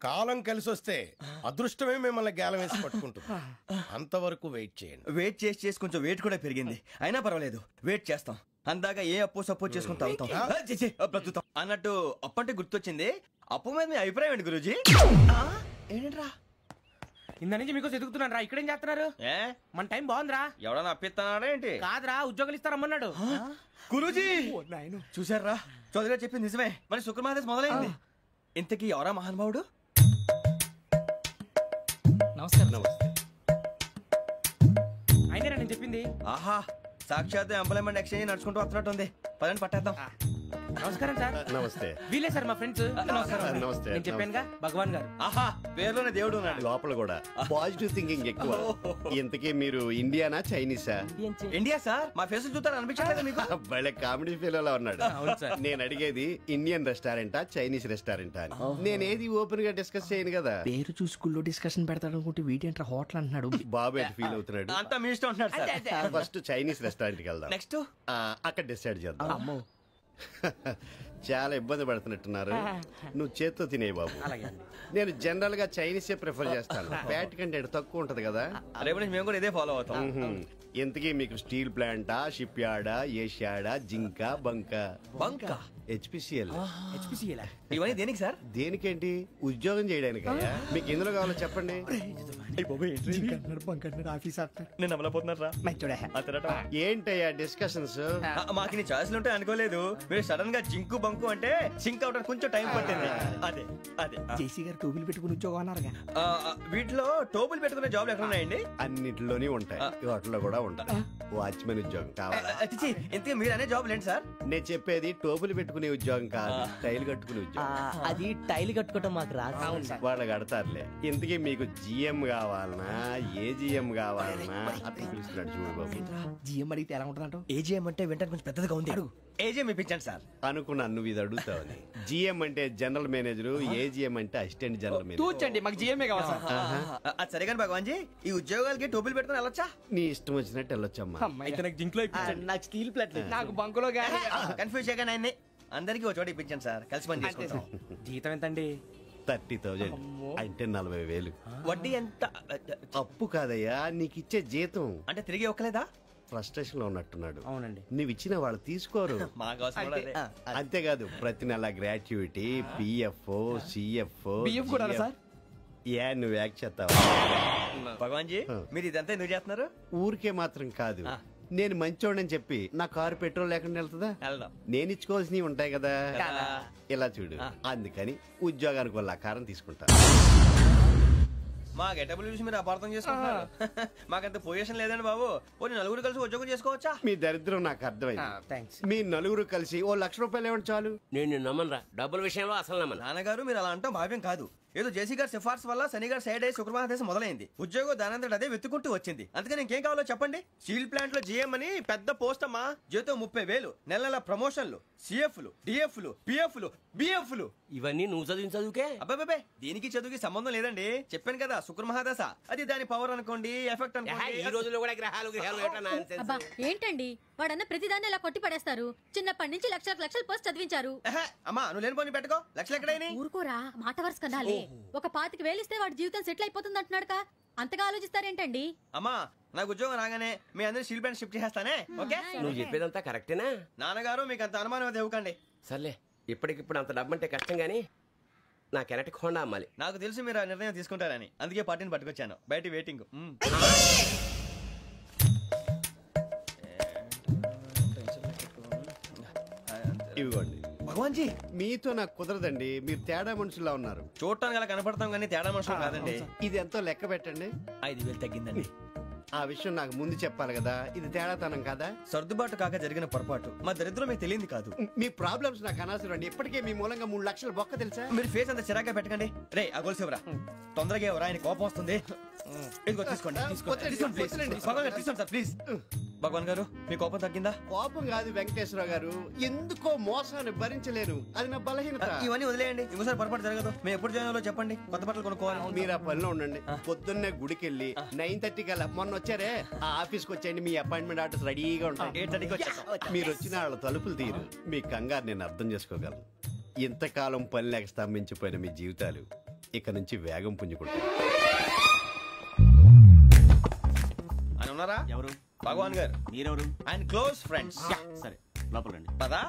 కాలం కలిసి వస్తే అదృష్టమే మిమ్మల్ని గేలం వేసి పట్టుకుంటుంది. అంతవరకు వెయిట్ చేయండి. వెయిట్ చేసి కొంచెం వెయిట్ కూడా పెరిగింది. అయినా పర్వాలేదు, వెయిట్ చేస్తాం. అందాక ఏ అప్పు సపోర్ట్ చేసుకుని తాగుతాం అన్నట్టు. అప్పు అంటే గుర్తొచ్చింది. అప్పు మీద మీ అభిప్రాయం ఏంటి గురూజీ? ఏంటరా ఇంత నుంచి మీకు ఎదుగుతున్నాను రా. ఇక్కడేం చేస్తున్నారు? మన టైం బాగుందిరా. ఎవడన్నా అప్పిస్తున్నాడా ఏంటి? కాదురా, ఉద్యోగాలు ఇస్తారమ్మన్నాడు గురూజీ. చూసారా, చౌదరిగా చెప్పింది నిజమే. మరి శుక్రమహాదేశ్ మొదలైంది. ఇంతకీ ఎవరా మహానుభావుడు? నమస్కారం. అయినా నేను చెప్పింది. ఆహా, సాక్షాత్ ఎంప్లాయ్మెంట్ ఎక్స్చేంజ్ నడుచుకుంటూ వస్తున్నట్టు ఉంది. పదండి పట్టేద్దాం. నమస్కారం సార్. నమస్తే. వీలే సార్ మా ఫ్రెండ్స్. నమస్తే. నేను చెప్పానుగా, భగవాన్ గారు. ఆహా, పేరులోనే దేవుడు ఉన్నాడు. లోపల కూడా పాజిటివ్ థింకింగ్ ఎక్కువ. ఇంతకీ మీరు ఇండియానా చైనీసా? India sir. మా ఫేస్ చూస్తారు అనిపించలేదు మీకు? వాళ్ళ కామెడీ ఫీల్ ఉన్నాడు. నేను అడిగేది ఇండియన్ రెస్టారెంటా చైనీస్ రెస్టారెంటా అని. నేనేది ఓపెన్ గా డిస్కస్ చేయను కదా. పేరు చూసుకుల్లో డిస్కషన్ పెడతాడు అనుకుంటే వీటేంట్రా హోటల్ అంటున్నాడు. బాబు ఎట్ ఫీల్ అవుతున్నాడు. అంతా మీ ఇష్టం ఉంటున్నాడు సార్. ఫస్ట్ చైనీస్ రెస్టారెంట్ కి వెళ్దాం. నెక్స్ట్ అక్కడ డిసైడ్ చేద్దాం. చాలా ఇబ్బంది పడుతున్నట్టున్నారు. నువ్వు చేత్తో తినే బాబు. నేను జనరల్ గా చైనీసే ప్రిఫర్ చేస్తాను. ఫ్యాట్ కంటెంట్ తక్కువ ఉంటది కదా. రేపు నుంచి మేము కూడా ఇదే ఫాలో అవుతాం. ఇంతకీ మీకు స్టీల్ ప్లాంటా, షిప్ యార్డా, ఏషియాడా, జింక, బంకా? హెచ్పిసిఎల్. ఇవన్నీ దేనికి సార్? దేనికేంటి? ఉద్యోగం చేయడానికి. మీకు ఎందులో కావాలో చెప్పండి. నేను అమలపోతున్నారా? ఏంటయ్యా డిస్కషన్స్? మాకు నీ ఛాయిస్లు ఉంటాయి అనుకోలేదు. మీరు సడన్ గా జింకు బంకు అంటే సింక్ అవడానికి కొంచెం టైం పట్టింది. అదే అదే జేసీ గారు టోబుల్ పెట్టుకుని ఉద్యోగం అన్నారుగా. వీటిలో టోబుల్ పెట్టుకునే జాబ్లు ఎక్కడ ఉన్నాయండి? అన్నిటిలోనే ఉంటాయి. వాటిలో కూడా ఉంటాయి. వాచ్మెన్ ఉద్యోగం కావాలా? ఇంతకీ మీరు అనే జాబ్ ఏంటి సార్? నేను చెప్పేది టోపులు పెట్టుకునే ఉద్యోగం కాదు, టైల్ కట్టుకునే ఉద్యోగం. అది టైల్ కట్టుకోవటం మాకు రాదు. వాళ్ళు కడతారులే. ఇంతకీ మీకు జిఎం కావాలనా, ఏజిఎం కావాలనా? అట్లా పిలుస్తున్నాడు చూడు బాబు. జిఎం అడిగితే ఎలా ఉంటుందంట? ఏజిఎం అంటే వింటానికి కొంచెం పెద్దదిగా ఉంది. ఏజిఎం ఇప్పించండి సార్. అనుకున్నాను నువ్వు ఇది అడుగుతావని. జిఎం అంటే జనరల్ మేనేజర్, ఏజిఎం అంటే అసిస్టెంట్ జనరల్ మేనేజర్. తూచండి, మాకు జిఎంఏ కావాలి సార్. అది సరే కానీ భగవాన్ జీ, ఈ ఉద్యోగాలకి టోపులు పెట్టుకుని వెళ్ళొచ్చా? నీ ఇష్టం వచ్చినట్టు వెళ్ళొచ్చమ్మా. అయితే నాకు జింక్ లో నాకు స్టీల్ ప్లేట్, నాకు బంకులో కన్ఫ్యూజ్ చేయగానే ఆయన్ని అందరికి ఒక చోట ఇప్పించండి సార్. కలిసి పని చేసుకుంటాం. జీతం ఎంతండి? 30,000 అంటే 40,000. వడ్డీ ఎంత? అప్పు కాదయ్యా, నీకు ఇచ్చే జీతం. అంటే తిరిగి ఒక్కలేదా? ఫ్రస్ట్రేషన్ లో ఉన్నట్టున్నాడు. అవునండి. నువ్వు ఇచ్చిన వాళ్ళు తీసుకోరు. అంతేకాదు ప్రతి నెల గ్రాట్యుటీ, పిఎఫ్, సిఎఫ్. ఏ నువ్వు యాక్ట్ చేస్తావా? భగవాన్ జీ, మీరు ఇదంతా ఎందుకు చేస్తున్నారు? ఊరికే మాత్రం కాదు, నేను మంచోడని చెప్పి నా కారు పెట్రోల్ లేకుండా వెళ్తుందా? నేను ఇచ్చుకోవాల్సినవి ఉంటాయి కదా. ఇలా చూడు, అందుకని ఉద్యోగానికి వాళ్ళ ఆకారం తీసుకుంటా. మా గెటబుల్ చూసి మీరు అపార్థం చేసుకుంటున్నారు. మాకంత పొజిషన్ లేదండి బాబు. ఓ నలుగురు కలిసి ఉద్యోగం చేసుకోవచ్చా? మీ దరిద్రం నాకు అర్థమైంది. మీ నలుగురు కలిసి ఓ ₹1,00,000 ఇవ్వండి చాలు. నేను నమ్మనరా, డబ్బుల విషయంలో అసలు నమ్మను. నాన్నగారు మీరు అలా అంటాం భావ్యం కాదు. ఏదో జేసీ గారి సిఫార్సు వల్ల శని గారు సైడ్ అయ్యి శుక్రమహాదేశం మొదలైంది. ఉద్యోగం దానంతటి అదే వెతుకుంటూ వచ్చింది. అందుకని ఇంకేం కావాలో చెప్పండి. స్టీల్ ప్లాంట్ లో జిఎం అని పెద్ద పోస్ట్ అమ్మా. జీతం 30,000, నెల నెల ప్రమోషన్లు, సిఎఫ్లు, డిఎఫ్లు, పిఎఫ్లు, బిఎఫ్లు. ఇవన్నీ నువ్వు చదివిన చదువుకే? అబ్బాబే, దీనికి చదువుకి సంబంధం లేదండి. చెప్పాను కదా, శుక్రమహాదశ. అది దాని పవర్ అనుకోండి, ఎఫెక్ట్ అనుకోండి. ఈ రోజుల్లో కూడా గ్రహాలు ఏంటండి వాడన్న ప్రతిదాన్ని ఇలా కొట్టి పడేస్తారు. చిన్నప్పటి నుంచి లక్షల పోస్ట్ చదివించారు. అమ్మా నువ్వు లేని పోనీ పెట్టుకో. లక్షలు ఎక్కడైనా ఊరుకోరా, మాట వరుస కదాలే. ఒక 25,000 ఇస్తే వాడి జీవితం సెటిల్ అయిపోతుంది అంటున్నాడుగా. అంతగా ఆలోచిస్తారేంటండి? అమ్మా నాకు ఉద్యోగం రాగానే మీ అందరూ స్టీల్ ప్లాంట్ షిఫ్ట్ చేస్తానే. ఓకే? నువ్వు చెప్పేదంతా కరెక్టేనా? నాన్నగారు మీకు అంత అనుమానం అది ఇవ్వకండి. సర్లే, ఇప్పటికిప్పుడు అంత డబ్బు అంటే కష్టం గానీ నా కెనటిక్ హోండా అమ్మాలి. నాకు తెలుసు మీరు ఆ నిర్ణయం తీసుకుంటారని, అందుకే పార్టీని పట్టుకొచ్చాను. బయట వెయిటింగ్. ఇవ్వండి. భగవాన్ జీ, మీతో నాకు కుదరదండి. మీరు తేడా మనుషుల్లా ఉన్నారు. చూడటానికి అలా కనపడతాం కానీ తేడా మనుషులు కాదండి. ఇది ఎంతో లెక్క పెట్టండి. 5,000 తగ్గిందండి. ఆ విషయం నాకు ముందు చెప్పాలి కదా. ఇది తేడాతనం కాదా? సర్దుబాటు కాక జరిగిన పొరపాటు. మా దరిద్రం మీకు తెలియదు కాదు. మీ ప్రాబ్లమ్స్ నాకు అనవసరం అండి. ఇప్పటికే మీ మూలంగా 3 లక్షలు బొక్క తెలుసా? మీరు ఫేస్ అంత చిరాగ్గా పెట్టకండి. రే ఆ గొలుసేవరా, తొందరగా ఎవరా, ఆయన కోపం వస్తుంది. ఇదిగో తీసుకోండి. ప్లీజ్ భగవాన్ గారు, మీ కోపం తగ్గిందా? కోపం కాదు వెంకటేశ్వరరావు గారు, ఎందుకో మోసాన్ని భరించలేను. అది నా బలహీనత. ఇవన్నీ వదిలేయండి, ఇంకోసారి పొరపాటు జరగదు. మేము ఎప్పుడు జాయిన్ చెప్పండి, కొత్త బట్టలు కొనుక్కోవాలి. మీరు ఆ పనిలో ఉండండి. పొద్దున్నే గుడికి వెళ్ళి 9:30 కల్లా, మొన్న వచ్చారే ఆ ఆఫీస్కి వచ్చేయండి. మీ అపాయింట్మెంట్ ఆర్డర్స్ రెడీగా ఉంటాయి. 8:30కి వచ్చేస్తాం. మీరు వచ్చిన వాళ్ళ తలుపులు తీరు. మీ కంగారు నేను అర్థం చేసుకోగలను. ఇంతకాలం పని లేక స్తంభించిపోయిన మీ జీవితాలు ఇక నుంచి వేగం పుంజుకుంటాయి. అని ఉన్నారా? ఎవరు? భగవాన్ గారు. మీరెవరు? ఆయన క్లోజ్ ఫ్రెండ్స్. సరే లోపల రండి. పదా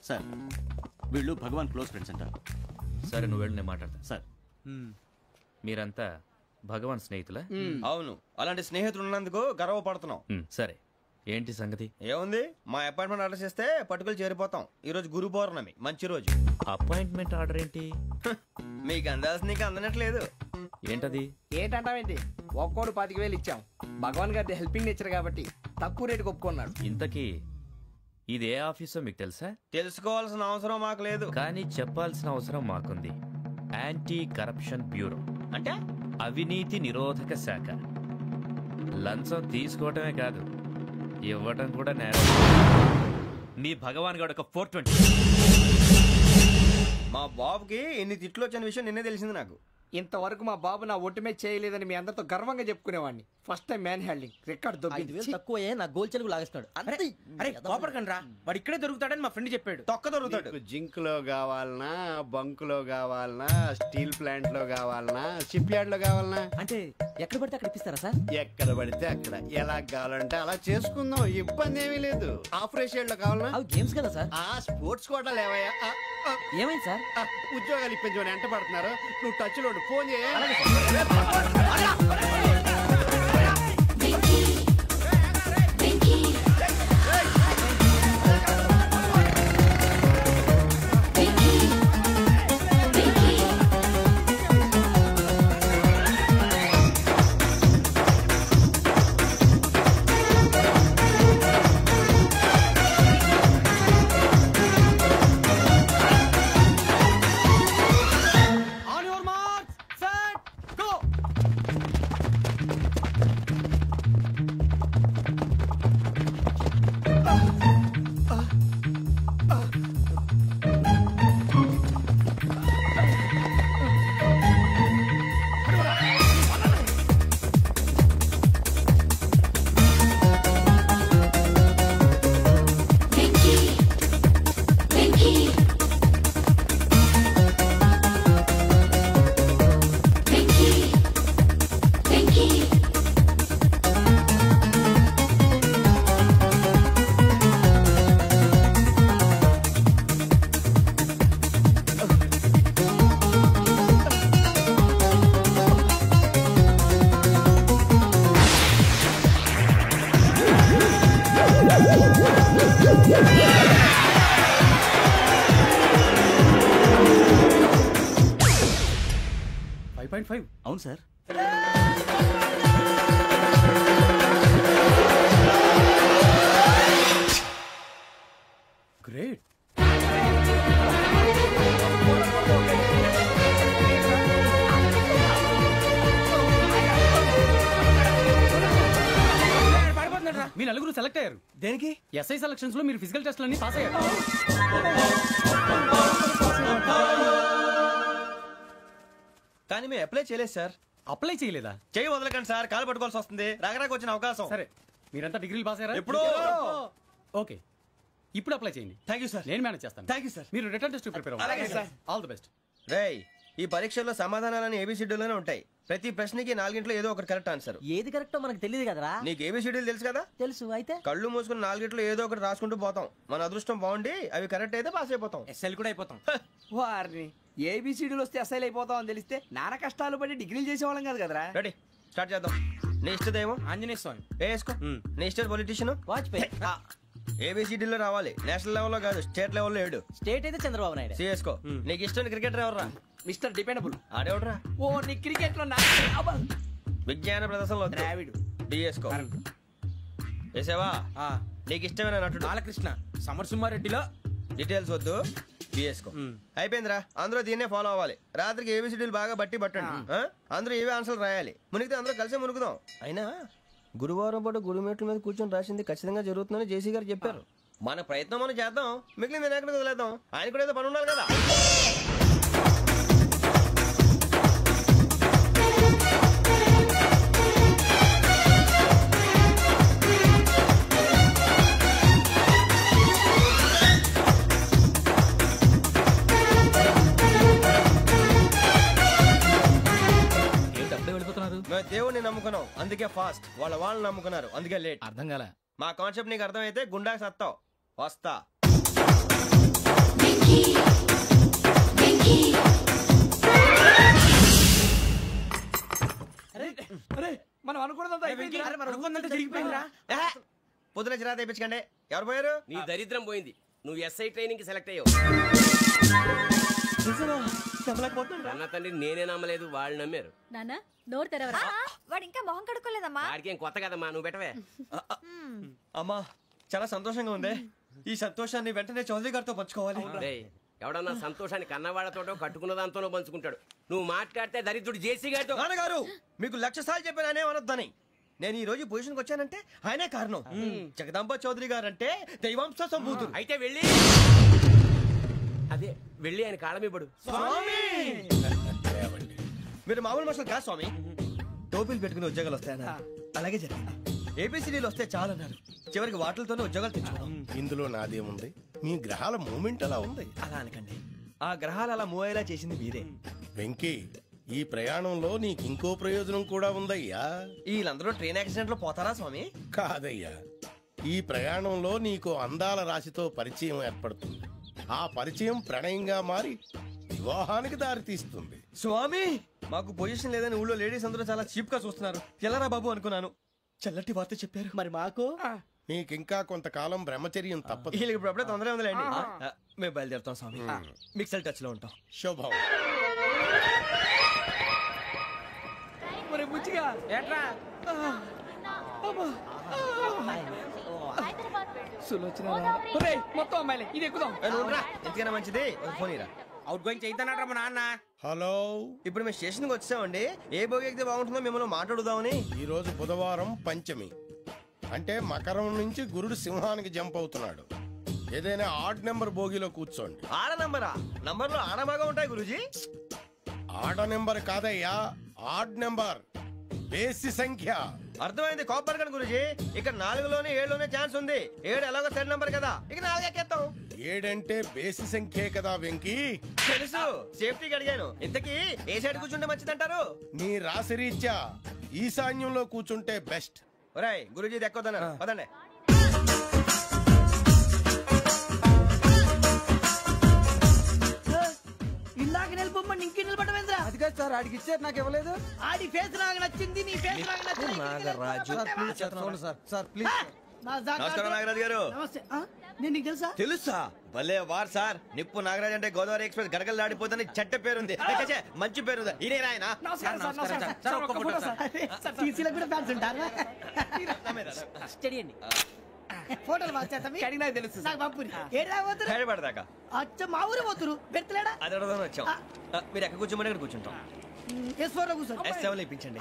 సార్ వీళ్ళు భగవాన్ క్లోజ్ ఫ్రెండ్స్ అంటారు. సరే నువ్వు వెళ్ళి నేను మాట్లాడతా. సార్ మీరంతా భగవాన్ స్నేహితులా? అవును, అలాంటి స్నేహితులు ఉన్నందుకు గర్వపడుతున్నాం. సరే ఏంటి సంగతి? ఏముంది, మా అపాయింట్మెంట్ ఆర్డర్ చేస్తే పట్టుకులు చేరిపోతాం. ఈ రోజు గురు పౌర్ణమి, మంచి రోజు. అపాయింట్మెంట్ ఆర్డర్ ఏంటి? మీకు అందాల్సి నీకు అందనట్లేదు. ఏంటది? ఏంటంటావేంటి? ఒక్కోడు 25,000 ఇచ్చాం. భగవాన్ గారి హెల్పింగ్ నేచర్ కాబట్టి తక్కువ రేటుకి ఒప్పుకున్నాడు. ఇంతకీ ఇది ఏ ఆఫీసో మీకు తెలుసా? తెలుసుకోవాల్సిన అవసరం మాకు లేదు, కానీ చెప్పాల్సిన అవసరం మాకుంది. యాంటీ కరప్షన్ బ్యూరో అంటే అవినీతి నిరోధక శాఖ. లంచం తీసుకోవటమే కాదు, ఇవ్వటం కూడా నేరం. మీ భగవాన్ గారు ఒక 420. మా బాబుకి ఎన్ని తిట్లు వచ్చిన విషయం నిన్నే తెలిసింది నాకు. ఇంతవరకు మా బాబు నా ఒట్టుమే చేయలేదని మీ అందరితో గర్వంగా చెప్పుకునేవాడిని. First time man handing record దొబ్బింది. తక్కువ నా గోల్ చెలుగు లాగేస్తున్నాడు. అరే కోపడకండి రా, వాడు ఇక్కడే దొరుకుతాడని మా ఫ్రెండ్ చెప్పాడు. తొక్క దొరుకుతాడు. జింక్ లో కావాలనా, బంక్ లో కావాలనా, స్టీల్ ప్లాంట్ లో కావాలనా, షిప్ యార్డ్ లో కావాలనా? అంటే ఎక్కడ పడితే అక్కడ ఇప్పిస్తారా సార్? ఎక్కడ పడితే అక్కడ, ఎలా కావాలంటే అలా చేసుకుందాం, ఇబ్బంది ఏమీ లేదు. ఆపరేషన్ లో కావాలనా? అవి గేమ్స్ కదా సార్. ఆ స్పోర్ట్స్ కోటాలు ఏవయ్యా? ఏమైంది సార్? ఉద్యోగాలు ఇప్పించమని ఎంట పడుతున్నారు. నువ్వు టచ్ లో ఫోన్ చేయ. అవును సార్. గ్రేట్. మీ నలుగురు సెలెక్ట్ అయ్యారు. దేనికి? ఎస్ఐ సెలక్షన్స్ లో మీరు ఫిజికల్ టెస్ట్ అన్ని పాస్ అయ్యారు. కానీ మేము అప్లై చేయలేదు సార్. అప్లై చేయలేదా? చేయి వదలకండి సార్, కాలు పట్టుకోవాల్సి వస్తుంది. రాగరాకు వచ్చిన అవకాశం. సరే, మీరంతా డిగ్రీలు పాస్ అయ్యారా? ఎప్పుడో. ఓకే, ఇప్పుడు అప్లై చేయండి. Thank you sir. నేను మేనేజ్ చేస్తాను. Thank you sir. మీరు రిటర్న్ టెస్ట్ ప్రిపేర్ అవ్వండి. అలాగే సార్. All the best. రేయ్, ఈ పరీక్షల్లో సమాధానాలని ఏబిసిడ్యూల్లోనే ఉంటాయి. ప్రతి ప్రశ్నకి 4 ఏదో ఒకటి కరెక్ట్ ఆన్సర్. ఏది కరెక్టో మనకు తెలియదు కదరా. నీకు ఏబిసిడ్యూల్ తెలుసు కదా? తెలుసు. అయితే కళ్ళు మూసుకుని 4 ఏదో ఒకటి రాసుకుంటూ పోతాం. మన అదృష్టం బాగుండి అవి కరెక్ట్ అయితే పాస్ అయిపోతాం. ఎస్ఎల్ కూడా అయిపోతాం. వారిని ఏబిసిడీలు వస్తే అసైల్ అయిపోతాం అని తెలిస్తే నాన్న కష్టాలు పడి డిగ్రీలు చేసేవాళ్ళం కాదు కదరా. రెడీ, స్టార్ట్ చేద్దాం. నీ ఇష్టదేమో ఆంజనేయ స్వామి. వేసుకో. నీ ఇష్ట పొలిటీషియన్ వాజ్పేయి. ఏబిసిడీలో రావాలి, నేషనల్ లెవెల్లో కాదు, స్టేట్ లెవెల్లో 7. స్టేట్ అయితే చంద్రబాబు నాయుడు. సిఎస్కో. నీకు ఇష్టం క్రికెటర్ ఎవర్రా? Mister dependable. ఆడేవడరా? ఓ నీ క్రికెట్ లో విజ్ఞాన ప్రదర్శనలో ద్రావిడు. డిఎస్కో. వేసావా? నీకు ఇష్టమైన నటుడు? బాలకృష్ణ. సమర్సింహారెడ్డిలో డీటెయిల్స్ వద్దు, బిఎస్కో. అయిపోయిందిరా, అందరూ దీన్నే ఫాలో అవ్వాలి. రాత్రికి ఏబిసిడీలు బాగా బట్టి పట్టండి. అందరూ ఏవే ఆన్సర్లు రాయాలి. మునిగితే అందరూ కలిసే మునుగుదాం. అయినా గురువారం పాటు గురుమేట్ల మీద కూర్చొని రాసింది ఖచ్చితంగా జరుగుతుందని జేసీ గారు చెప్పారు. మన ప్రయత్నం మనం చేద్దాం, మిగిలింది నేను ఎక్కడికి వదిలేద్దాం. ఆయన కూడా ఏదో పని ఉండాలి కదా. మేము దేవుడిని నమ్ముకున్నాం అందుకే ఫాస్ట్, వాళ్ళు నమ్ముకున్నారు అందుకే లేట్. అర్థం కాలే. మా కాన్సెప్ట్ నీకు అర్థమైతే గుండా సత్తావు. వస్తా. మనం అనుకున్నదంతా జరిగిపోయిందిరా. పొద్దున చిరా తెప్పించకండి. ఎవరు పోయారు? నీ దరిద్రం పోయింది. నువ్వు ఎస్ఐ ట్రైనింగ్ కి సెలెక్ట్ అయ్యావు. అన్న తండ్రి నేనే నమ్మలేదు, వాళ్ళు నమ్మారు. నాన్న నోరు తెరవరా. వాడు ఇంకా మొహం కడుక్కోలేదమ్మా. వాడికి ఏం కొత్త కదమ్మా, నువ్వు పెట్టవే. అమ్మా చాలా సంతోషంగా ఉంది. ఈ సంతోషాన్ని వెంటనే చౌదరి గారితో పంచుకోవాలి. డేయ్, ఎవడన్నా సంతోషాన్ని కన్నవాళ్లతోటో కట్టుకున్న దాంతోనో పంచుకుంటాడు. నువ్వు మాట్లాడితే దరిద్రుడు జేసీ గారితో. నాన్నగారు మీకు 1,00,000 సార్లు చెప్పాను అనొద్దని. నేను ఈ రోజు పొజిషన్కి వచ్చానంటే ఆయనే కారణం. జగదాంబ చౌదరి గారు అంటే దైవాంశ సంభూతుడు. అయితే వెళ్ళి అదే వెళ్ళి ఆయన కాళ్ళమివ్వడు. మీరు మామూలు మనుషులు కాదు స్వామి. టోపీలు పెట్టుకుని ఉద్యోగాలు వస్తాయన్నారు, అలాగే జరిగింది. ఏబిసిడీలు వస్తే చాలన్నారు, చివరికి వాటిలతోనే ఉద్యోగాలు తెచ్చుకున్నాం. ఇందులో నాదేముంది? మీ గ్రహాల మూమెంట్ అలా ఉంది. అలా అనకండి, ఆ గ్రహాలు అలా మూవ్ అయ్యేలా చేసింది మీరే. వెంకీ, ఈ ప్రయాణంలో నీకు ఇంకో ప్రయోజనం కూడా ఉందయ్యా. వీళ్ళందరూ ట్రైన్ యాక్సిడెంట్ లో పోతారా స్వామి? కాదయ్యా, ఈ ప్రయాణంలో నీకు అందాల రాశితో పరిచయం ఏర్పడుతుంది. ఆ పరిచయం ప్రణయంగా మారి వివాహానికి దారితీస్తుంది. స్వామి మాకు పొజిషన్ లేదని ఊళ్ళో లేడీస్ అందరూ చాలా చీప్ గా చూస్తున్నారు. ఎలారా బాబు అనుకున్నాను. చల్లటి వార్త చెప్పారు. మరి మాకు నీకింకా కొంతకాలం బ్రహ్మచర్యం తప్పదు. వీళ్ళకి ఇప్పుడు అప్పుడే తొందరగా ఉందిలేండి. మేము బయలుదేరుతాం స్వామి. మిక్సెల్ టచ్ లో ఉంటాం. శుభం. బుచ్చిగా ఏట్రా మొత్తం అమ్మాయిలే, ఇది ఎక్కుదాం. ఎందుకైనా మంచిది ఫోన్ ఇరా. అవుట్ గోయింగ్ చేద్దానట్రా మా నాన్న. హలో, ఇప్పుడు మేము స్టేషన్ కి వచ్చామండి. ఏ బోగి ఎక్కితే బాగుంటుందో మిమ్మల్ని మాట్లాడుదామని. ఈ రోజు బుధవారం పంచమి, అంటే మకరం నుంచి గురుడు సింహానికి జంప్ అవుతున్నాడు. ఏదైనా ఆడ్ నెంబర్ బోగిలో కూర్చోండి. ఆడ నంబరా? నంబర్ లో ఆడ బాగా ఉంటాయి గురూజీ. ఆడ నెంబర్ కాదయ్యా, ఆడ్ నెంబర్, బేసి సంఖ్య. అర్థమైంది. కాపర్ కానీ గురూజీ, ఇక్కడ 4లోనే 7లోనే ఛాన్స్ ఉంది. 7 ఎలాగో సెడ్ నంబర్ కదా, ఇక 4 ఎక్కేస్తాం. 7 అంటే బేసి సంఖ్యే కదా వెంకీ. తెలుసు, సేఫ్టీకి అడిగాను. ఇంతకీ ఏ సైడ్ కూర్చుంటే మంచిదంటారు? నీ రాశి రీత్యా ఈశాన్యంలో కూర్చుంటే బెస్ట్. ఒరేయ్ గురూజీ దెక్కొద్దన్నారు, పదండి. ఇందాక నిలబొమ్మని ఇంకే నిలబడమేంద్రా? అది కాదు సార్, ఆడికి ఇచ్చారు, నాకు ఇవ్వలేదు. ఆడి ఫేస్ నాకు నచ్చింది, నీ ఫేస్ నాకు నచ్చింది. Nagaraju sir please. నమస్కారం నాగరాజు గారు. నమస్తే. నేను నీకు తెలుసా? తెలుసా? భలే వార్ సార్. నిప్పు నాగరాజ్ అంటే గోదావరి ఎక్స్ప్రెస్ గడగలు దాడిపోతుంది చెట్ట పేరుంది. మంచి పేరుంది. ఇదే ఆయన. టీసీలో కూడా ఫ్యాన్స్ ఉంటారా? ఫోటోలు అడిగినా తెలుసు. నాకు పంపుని హైదరాబాద్ అచ్చ మా ఊరు పోతురు పెడతలేడా? అది అడగదామని వచ్చాం. మీరు ఎక్కడ కూర్చోమని అక్కడ కూర్చుంటాం. S4 లో కూర్చో. S7 ఇప్పించండి.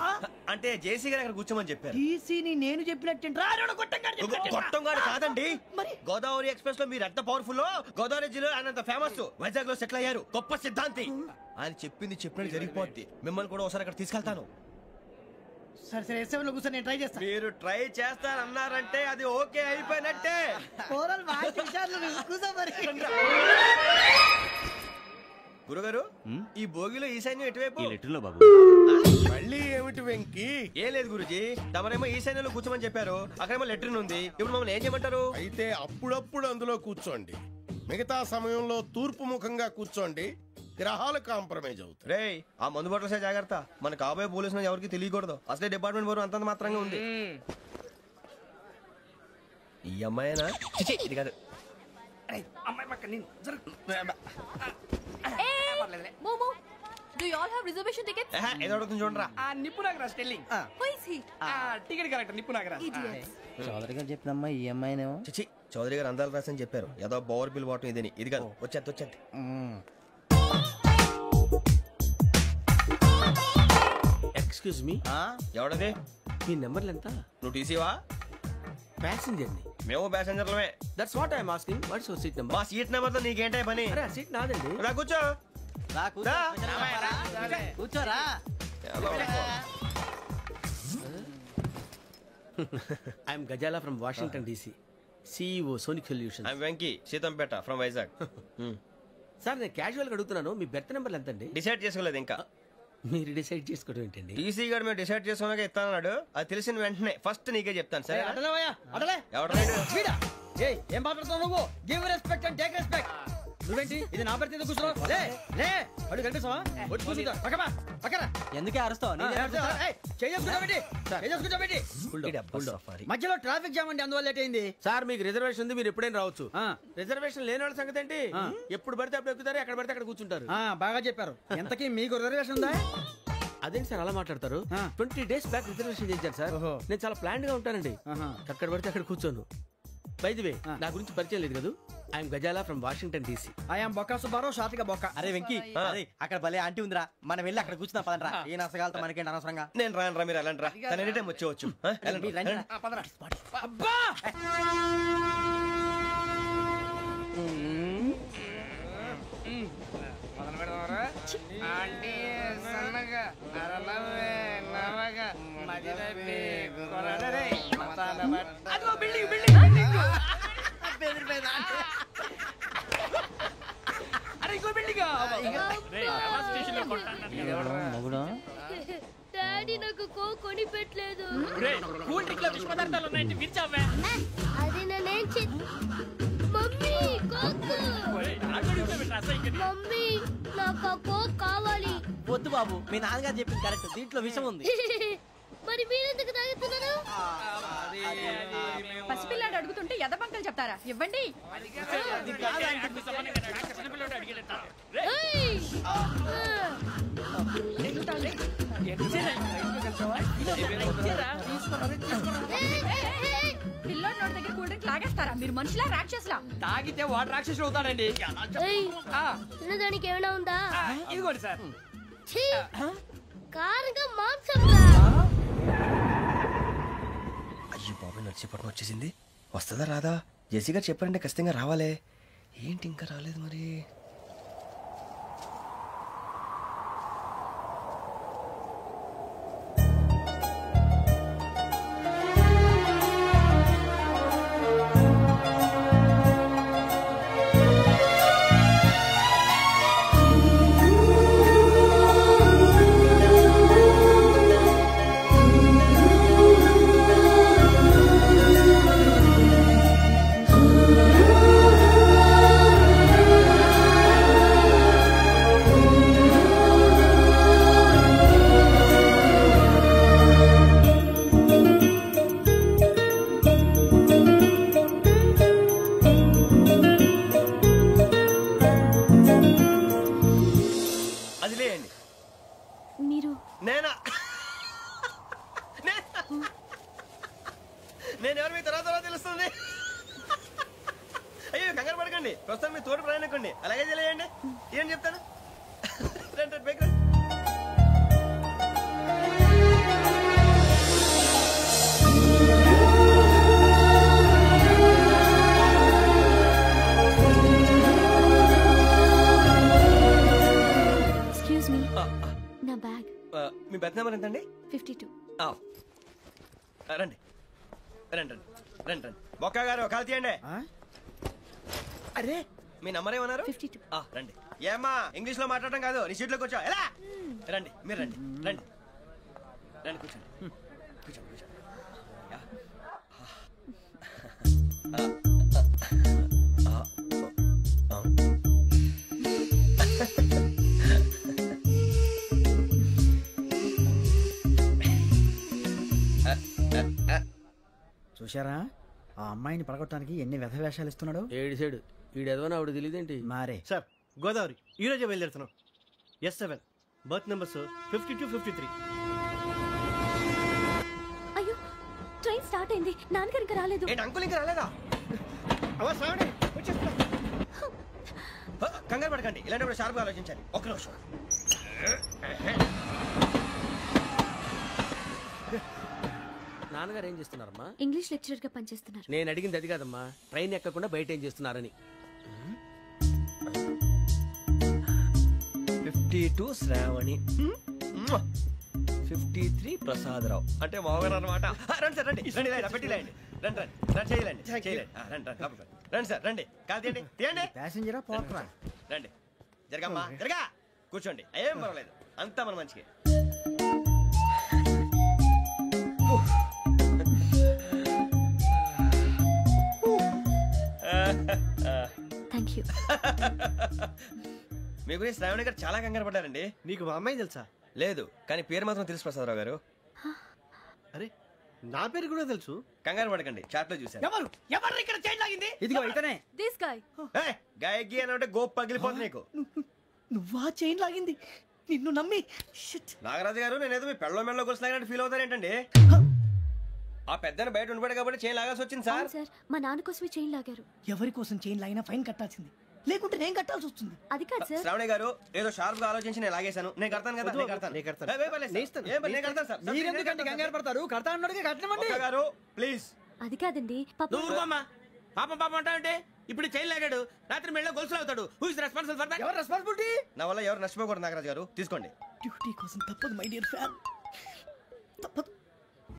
అంటే జేసీ గారు అక్కడ కూర్చోమని చెప్పారు. టీసీని నేను చెప్పినట్టు గొట్టంగాడు కాదండి. గోదావరి ఎక్స్ప్రెస్ లో మీరు ఎంత పవర్ఫుల్, గోదావరి జిల్లా ఆయన ఫేమస్. వైజాగ్ లో సెటిల్ అయ్యారు. గొప్ప సిద్ధాంతి. ఆయన చెప్పింది చెప్పినట్టు జరిగిపోద్ది. మిమ్మల్ని కూడా ఒకసారి అక్కడ తీసుకెళ్తాను. సరే సరే, S7 లో కూర్చొని నేను ట్రై చేస్తాను. మీరు ట్రై చేస్తారన్నారంటే అది ఓకే అయిపోయినట్టే. గురుగారు, ఈ భోగిలో ఈశాన్యం ఎటువైపు? లెటర్లో బాబు. మళ్ళీ ఏమిటి వెంకీ? ఏం లేదు గురుజీ, తమరేమో ఈశాన్యంలో కూర్చోమని చెప్పారు. అక్కడేమో లెటర్ ఉంది. ఇప్పుడు మమ్మల్ని ఏం చేయమంటారు? అయితే అప్పుడప్పుడు అందులో కూర్చోండి. మిగతా సమయంలో తూర్పు ముఖంగా కూర్చోండి. గ్రహాలు కాంప్రమైజ్ అవుతాయి. రే, ఆ మందు బట్టలసే జాగ్రత్త. మన కాబోయే పోలీసులు ఎవరికి తెలియకూడదు. అసలే డిపార్ట్మెంట్ బోరు అంతంత మాత్రంగా ఉంది. ఈ అమ్మాయినా? ఇది కాదు. అమ్మాయి పక్క నేను Do you all have reservation tickets? ఏదో అడుగుతుంది చూడరా. నిప్పు Nagaraj telling. Who is he? Ticket correct నిప్పు నాగరాజ్. చౌదరి గారు చెప్పినమ్మా ఈ అమ్మాయినేమో. చిచి, చౌదరి గారు అందాలు రాసని చెప్పారు. ఏదో బోర్ బిల్ వాటం ఇదని. ఇది కాదు. వచ్చేది. Excuse me, ఎవడది? మీ నెంబర్లు ఎంత? నువ్వు టీసీవా? ప్యాసింజర్ ని. మేము ప్యాసెంజర్లమే. That's what I'm asking. What's your seat number? మా సీట్ నెంబర్ తో నీకేంటే పని? అరే ఆ సీట్ నాదండి. రా కూర్చో. కూర్చోరా. I'm Ghazala from Washington DC, CEO Sonic Solution. I'm Venky, Seethampeta from Vizag. Sir నేను క్యాజువల్ గా అడుగుతున్నాను, మీ బెర్త్ నెంబర్లు ఎంత అండి? డిసైడ్ చేసుకోలేదు ఇంకా. మీరు డిసైడ్ చేసుకోవడం ఏంటండి? టీసీ గారు మేము డిసైడ్ చేసుకున్నాక ఇస్తానన్నాడు. అది తెలిసిన వెంటనే ఫస్ట్ నీకే చెప్తాను. సరే ఏం మాట్లాడుతున్నావు నువ్వు? Give respect and take respect. నువ్వేంటి ఇది నా పరిస్థితి కూర్చున్నావు? లే లే అడుగు కనిపిస్తావా? వచ్చి కూర్చుంటా పక్కమా పక్కన. ఎందుకే అరుస్తావు? మధ్యలో ట్రాఫిక్ జామ్ అండి, అందువల్ల లేట్ అయింది. సార్ మీకు రిజర్వేషన్ ఉంది, మీరు ఎప్పుడైనా రావచ్చు. రిజర్వేషన్ లేని వాళ్ళ సంగతి ఏంటి? ఎప్పుడు పడితే అప్పుడు ఎక్కుతారు, ఎక్కడ పడితే అక్కడ కూర్చుంటారు. బాగా చెప్పారు. ఎంతకీ మీకు రిజర్వేషన్ ఉందా? అదేంటి సార్ అలా మాట్లాడతారు? 20 days బ్యాక్ రిజర్వేషన్ చేశారు సార్. నేను చాలా ప్లాన్డ్ గా ఉంటానండి. అక్కడ పడితే అక్కడ కూర్చోను. బై ది వే, నా గురించి పరిచయం లేదు కదా. I'm Ghazala from Washington DC. I'm Bokka Subbarao, షాతిక బొక్క. అరే వెంకీ, అక్కడ భలే ఆంటీ ఉందిరా, మనం వెళ్ళి అక్కడ కూర్చున్నా పదనరా. ఏ నసగాలతో మనకేంటి అనవసరంగా. నేను రాను రా, మీరు వెళ్ళండి రా. తన ఎనీ టైం వచ్చేవచ్చు. అబ్బా డాడీ నాకు కోక్ కొని పెట్టలేదు. కూల్ డ్రింక్ లో విష పదార్థాలు ఉన్నాయంటే విరిచావే. అది నేనేం మమ్మీ కోక్. మమ్మీ నాకు ఆ కోక్ కావాలి. వద్దు బాబు, మీ నాన్నగారు చెప్పింది కరెక్ట్, దీంట్లో విషయం ఉంది. మరి మీరెందుకు తాగుతున్నారు? పసిపిల్లాడు అడుగుతుంటే ఎదబంకలు చెప్తారా? ఇవ్వండి. పిల్లోడి నోటి దగ్గర కూల్ డ్రింక్ లాగేస్తారా? మీరు మనుషులా రాక్షసులా? తాగితే వాడు రాక్షసుడు అవుతాడండి. తినడానికి ఏమైనా ఉందా? ఇదిగోండి సార్. కారంగా మాంసం. అయ్యో బాబు, నడిచిపట్నం వచ్చేసింది. వస్తుందా రాదా? జేసీ గారు చెప్పారంటే ఖచ్చితంగా రావాలే. ఏంటి ఇంకా రాలేదు మరి? నేనెవరు మీ తర్వాత తెలుస్తుంది. అయ్యో కంగారు పడకండి, ప్రస్తుతం మీ తోటి ప్రయాణకండి. అలాగే తెలియండి, ఏం చెప్తాను. రండి బైక్ రండి. ఎక్స్క్యూజ్ మీ, నా బ్యాగ్. మీ బెత్ నెంబర్ ఎంతండి? 52. రండి రండి రండి రండి. బొక్క గారు కాల్ తీయండి. అరే మీ నంబర్ ఏమన్నారు? 52. రండి. ఏమ్మా ఇంగ్లీష్ లో మాట్లాడడం కాదు, నీ సీట్లోకి వచ్చా. ఎలా రండి, మీరు రండి రండి రండి, కూర్చోండి కూర్చోండి కూర్చోండి. చూశారా ఆ అమ్మాయిని పడగొట్టడానికి ఎన్ని వ్యధ వేషాలు ఇస్తున్నాడు. ఏడు సైడు ఈడెదవని ఆవిడ తెలియదేంటి. మారే సార్ గోదావరి ఈ రోజే బయలుదేరుతున్నాం. S7 berth numbers 52, 53. అయ్యో ట్రైన్ స్టార్ట్ అయింది, నాన్నగారు ఇంకా రాలేదు. ఏంటి అంకుల్ ఇంకా రాలేదా? కంగారు పడకండి, ఇలాంటప్పుడు షార్ప్గా ఆలోచించాలి. ఒక్క నిమిషం. నాన్నగారు ఏం చేస్తున్నారమ్మా? ఇంగ్లీష్ లెక్చరర్ గా పనిచేస్తున్నారు. నేను అడిగింది అది కాదమ్మా, ట్రైన్ ఎక్కకుండా బయట ఏం చేస్తున్నారని. 52 శ్రావణి, 53 ప్రసాదరావు అంటే మామగారు అనమాట. రండి సార్ రండి రండి, ఇలా పెట్టిలేండి. రండి రండి రండి, చేయలేండి చేయలేండి. రండి రండి రండి సార్ రండి, కాదు తీయండి తీయండి. ప్యాసింజరా పోట్రా. రండి జరగమ్మా జరగా. కూర్చోండి, ఏం పర్వాలేదు, అంతా మన మంచిగా. Thank you. మీ గురించి శ్రావణి గారు చాలా కంగారు పడ్డారండి. నీకు మా అమ్మాయి తెలుసా? లేదు, కానీ పేరు మాత్రం తెలుసు ప్రసాదరావు గారు. అరే నా పేరు కూడా తెలుసు. కంగారు పడకండి, చాట్ లో చూసాను. ఎవరు ఇక్కడ చైన్ లాగింది? ఇదిగో ఇతనే. This guy. గాయకి అని అంటే గోప్ పగిలిపోతుంది నీకు. నువ్వా చైన్ లాగింది? నిన్ను నమ్మి. నాగరాజు గారు, నేనేదో మీ పెళ్ళ మెళ్ళ కొలిసిలాగినట్టు ఫీల్ అవుతారేంటండి? ఆ పెద్దని బయట ఉండిపోయాడు కాబట్టి చైన్ లాగాల్సి వచ్చింది సార్. సార్ మా నాన్న కోసమే చైన్ లాగారు. ఎవరి కోసం చైన్ లాగినా ఫైన్ కట్టాల్సింది, లేకుంటే నేను కట్టాల్సి వస్తుంది. అది కాదు సార్. శ్రావణి గారు ఏదో షార్ప్ గా ఆలోచించి నేను లాగేశాను. నేను కడతాను కదా. నేను కడతాను. నేను కడతాను సార్. మీరెందుకంటే కంగారు పడతారు? కడతా అన్నాడుగా, కట్టమండి గారు ప్లీజ్. అది కాదండి నువ్వు ఊరుకోమ్మా. పాపం అంటావంటే ఇప్పుడు చైన్ లాగాడు, రాత్రి మెళ్ళ గొలుసులు అవుతాడు. Who is responsible for that? ఎవరు రెస్పాన్సిబిలిటీ? నా వల్ల ఎవరు నష్టపోకూడదు నాగరాజు గారు, తీసుకోండి. డ్యూటీ కోసం తప్పదు మై డియర్ ఫ్యాన్, తప్పదు.